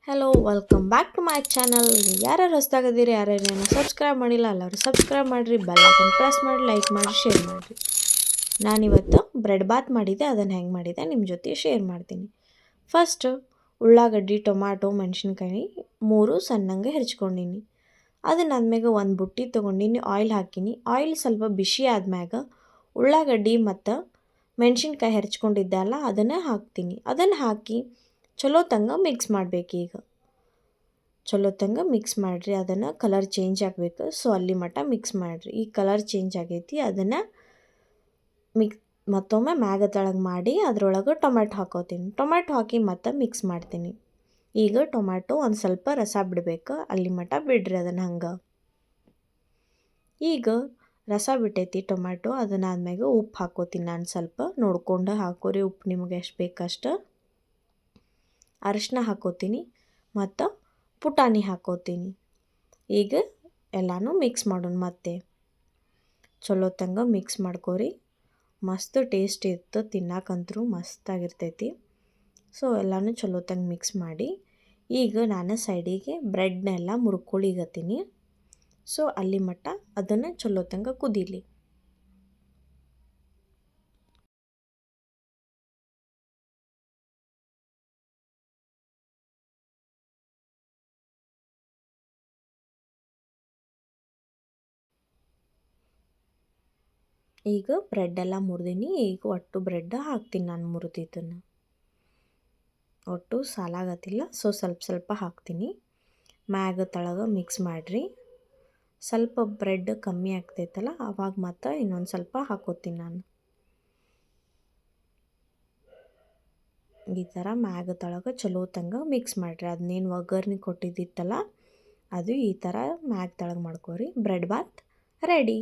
Hello welcome back to my channel. ಯಾರ್ಯಾರು ಹೊಸ್ದಾಗದಿರಿ, ಯಾರ್ಯಾರು ಏನೋ ಸಬ್ಸ್ಕ್ರೈಬ್ ಮಾಡಿಲ್ಲ ಎಲ್ಲರೂ ಸಬ್ಸ್ಕ್ರೈಬ್ ಮಾಡಿರಿ, ಬೆಲ್ ಐಕನ್ ಪ್ರೆಸ್ ಮಾಡಿ, ಲೈಕ್ ಮಾಡಿ, ಶೇರ್ ಮಾಡಿರಿ. ನಾನಿವತ್ತು ಬ್ರೆಡ್ ಬಾತ್ ಮಾಡಿದ್ದೆ, ಅದನ್ನು ಹೆಂಗೆ ಮಾಡಿದೆ ನಿಮ್ಮ ಜೊತೆ ಶೇರ್ ಮಾಡ್ತೀನಿ. ಫಸ್ಟು ಉಳ್ಳಾಗಡ್ಡಿ, ಟೊಮಾಟೊ, ಮೆಣಸಿನ್ಕಾಯಿ 3 ಸಣ್ಣಂಗೆ ಹೆಚ್ಕೊಂಡೀನಿ. ಅದನ್ನಾದ್ಮ್ಯಾಗ ಒಂದು ಬುಟ್ಟಿ ತೊಗೊಂಡಿನಿ, ಆಯಿಲ್ ಹಾಕೀನಿ. ಆಯಿಲ್ ಸ್ವಲ್ಪ ಬಿಸಿ ಆದ್ಮ್ಯಾಗ ಉಳ್ಳಾಗಡ್ಡಿ ಮತ್ತು ಮೆಣಸಿನ್ಕಾಯಿ ಹೆಚ್ಕೊಂಡಿದ್ದೆ ಅಲ್ಲ ಅದನ್ನು ಹಾಕ್ತೀನಿ. ಅದನ್ನು ಹಾಕಿ ಚಲೋ ತಂಗ ಮಿಕ್ಸ್ ಮಾಡಬೇಕು. ಈಗ ಚಲೋ ತಂಗ ಮಿಕ್ಸ್ ಮಾಡಿರಿ, ಅದನ್ನು ಕಲರ್ ಚೇಂಜ್ ಆಗಬೇಕು. ಸೊ ಅಲ್ಲಿ ಮಟ್ಟ ಮಿಕ್ಸ್ ಮಾಡಿರಿ. ಈ ಕಲರ್ ಚೇಂಜ್ ಆಗೈತಿ, ಅದನ್ನು ಮತ್ತೊಮ್ಮೆ ಮ್ಯಾಗ ತಳಗೆ ಮಾಡಿ ಅದರೊಳಗೆ ಟೊಮೆಟೊ ಹಾಕೋತೀನಿ. ಟೊಮೆಟೊ ಹಾಕಿ ಮತ್ತೆ ಮಿಕ್ಸ್ ಮಾಡ್ತೀನಿ. ಈಗ ಟೊಮ್ಯಾಟೊ ಒಂದು ಸ್ವಲ್ಪ ರಸ ಬಿಡಬೇಕು, ಅಲ್ಲಿ ಮಟ್ಟ ಬಿಡ್ರಿ ಅದನ್ನು ಹಂಗೆ. ಈಗ ರಸ ಬಿಟ್ಟೈತಿ ಟೊಮ್ಯಾಟೊ, ಅದನ್ನಾದ್ಮ್ಯಾಗ ಉಪ್ಪು ಹಾಕೋತೀನಿ. ನಾನು ಸ್ವಲ್ಪ ನೋಡ್ಕೊಂಡು ಹಾಕೋರಿ, ಉಪ್ಪು ನಿಮಗೆ ಎಷ್ಟು ಬೇಕಷ್ಟು. ಅರಿಶಿನ ಹಾಕೋತೀನಿ ಮತ್ತು ಪುಟಾಣಿ ಹಾಕೋತೀನಿ. ಈಗ ಎಲ್ಲನೂ ಮಿಕ್ಸ್ ಮಾಡೋಣ. ಮತ್ತೆ ಚಲೋ ತಂಗ ಮಿಕ್ಸ್ ಮಾಡ್ಕೋರಿ. ಮಸ್ತ್ ಟೇಸ್ಟ್ ಇತ್ತು, ತಿನ್ನಕ್ಕಂತೂ ಮಸ್ತಾಗಿರ್ತೈತಿ. ಸೊ ಎಲ್ಲನೂ ಚಲೋ ತಂಗ ಮಿಕ್ಸ್ ಮಾಡಿ ಈಗ ನಾನು ಸೈಡಿಗೆ ಬ್ರೆಡ್ನೆಲ್ಲ ಮುರ್ಕೊಳಿಗತ್ತೀನಿ. ಸೊ ಅಲ್ಲಿ ಮಟ್ಟ ಅದನ್ನು ಚಲೋ ತಂಗ ಕುದೀಲಿ. ಈಗ ಬ್ರೆಡ್ಡೆಲ್ಲ ಮುರಿದೀನಿ. ಈಗ ಒಟ್ಟು ಬ್ರೆಡ್ ಹಾಕ್ತೀನಿ ನಾನು ಮುರಿದಿದ್ದನ್ನು. ಒಟ್ಟು ಸಾಲಾಗತ್ತಿಲ್ಲ, ಸೊ ಸ್ವಲ್ಪ ಸ್ವಲ್ಪ ಹಾಕ್ತೀನಿ. ಮ್ಯಾಗ ತಳಗ ಮಿಕ್ಸ್ ಮಾಡಿರಿ. ಸ್ವಲ್ಪ ಬ್ರೆಡ್ ಕಮ್ಮಿ ಆಗ್ತೈತಲ್ಲ ಆವಾಗ ಮತ್ತು ಇನ್ನೊಂದು ಸ್ವಲ್ಪ ಹಾಕೋತೀನಿ ನಾನು. ಈ ಥರ ಮ್ಯಾಗ ತಳಗ ಚಲೋ ತಂಗ ಮಿಕ್ಸ್ ಮಾಡಿರಿ. ಅದನ್ನೇನು ಒಗ್ಗರ್ಣೆ ಕೊಟ್ಟಿದ್ದಿತ್ತಲ್ಲ ಅದು ಈ ಥರ ಮ್ಯಾಗ ತಳಗ ಮಾಡ್ಕೊರಿ. Bread bath ready.